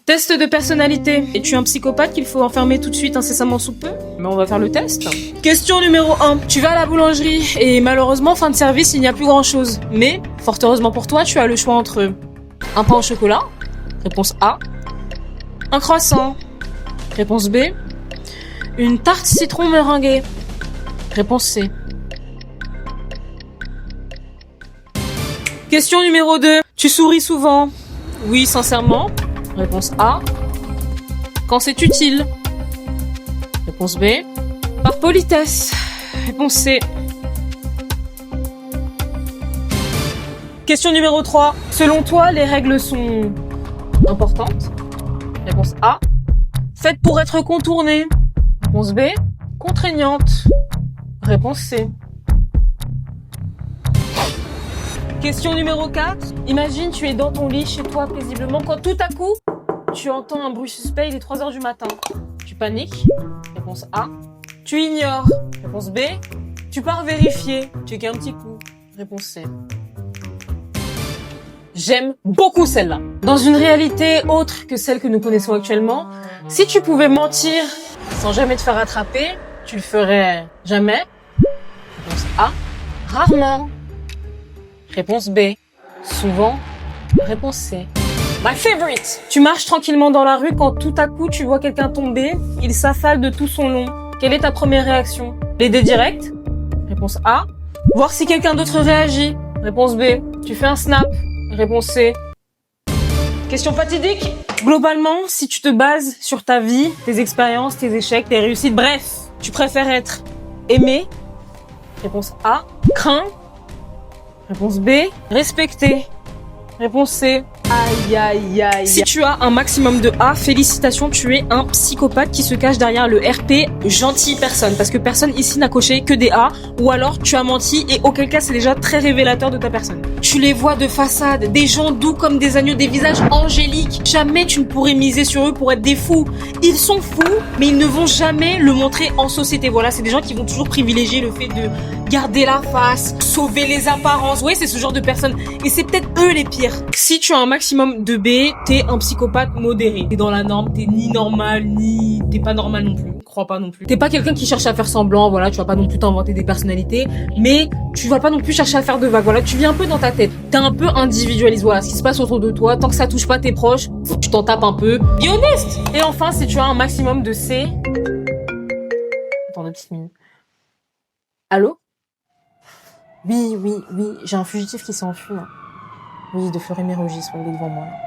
Test de personnalité. Es-tu un psychopathe qu'il faut enfermer tout de suite incessamment sous peu? Mais on va faire le test. Question numéro 1. Tu vas à la boulangerie et malheureusement, fin de service, il n'y a plus grand chose. Mais, fort heureusement pour toi, tu as le choix entre un pain au chocolat, réponse A. Un croissant, réponse B. Une tarte citron meringuée, réponse C. Question numéro 2. Tu souris souvent? Oui, sincèrement. Réponse A. Quand c'est utile? Réponse B. Par politesse. Réponse C. Question numéro 3. Selon toi, les règles sont importantes? Réponse A. Faites pour être contournées. Réponse B. Contraignantes. Réponse C. Question numéro 4. Imagine, tu es dans ton lit chez toi paisiblement quand tout à coup, tu entends un bruit suspect, il est 3h du matin. Tu paniques. Réponse A. Tu ignores. Réponse B. Tu pars vérifier. Checker un petit coup. Réponse C. J'aime beaucoup celle-là. Dans une réalité autre que celle que nous connaissons actuellement, si tu pouvais mentir sans jamais te faire attraper, tu le ferais jamais. Réponse A. Rarement. Réponse B. Souvent. Réponse C. My favorite. Tu marches tranquillement dans la rue quand tout à coup tu vois quelqu'un tomber, il s'affale de tout son long. Quelle est ta première réaction? L'aider direct? Réponse A. Voir si quelqu'un d'autre réagit. Réponse B. Tu fais un snap. Réponse C. Question fatidique. Globalement, si tu te bases sur ta vie, tes expériences, tes échecs, tes réussites, bref, tu préfères être aimé? Réponse A. Craint. Réponse B. Respecté. Réponse C. Aïe, aïe, aïe. Si tu as un maximum de A, félicitations, tu es un psychopathe qui se cache derrière le RP gentille personne. Parce que personne ici n'a coché que des A. Ou alors tu as menti et auquel cas c'est déjà très révélateur de ta personne. Tu les vois de façade, des gens doux comme des agneaux, des visages angéliques. Jamais tu ne pourrais miser sur eux pour être des fous. Ils sont fous, mais ils ne vont jamais le montrer en société. Voilà, c'est des gens qui vont toujours privilégier le fait de garder la face, sauver les apparences. Ouais, c'est ce genre de personnes. Et c'est peut-être eux les pires. Si tu as un maximum de B, t'es un psychopathe modéré. T'es dans la norme, t'es ni normal, ni... T'es pas normal non plus. Crois pas non plus. T'es pas quelqu'un qui cherche à faire semblant, voilà, tu vas pas non plus t'inventer des personnalités, mais tu vas pas non plus chercher à faire de vagues, voilà, tu vis un peu dans ta tête. T'es un peu individualiste, voilà, ce qui se passe autour de toi, tant que ça touche pas tes proches, tu t'en tapes un peu. Be honest! Et enfin, si tu as un maximum de C... Attends, 2 petites minutes. Allô? Oui, j'ai un fugitif qui s'est enfui, là. Oui, de Fleury-Mérogis, il est devant moi, là.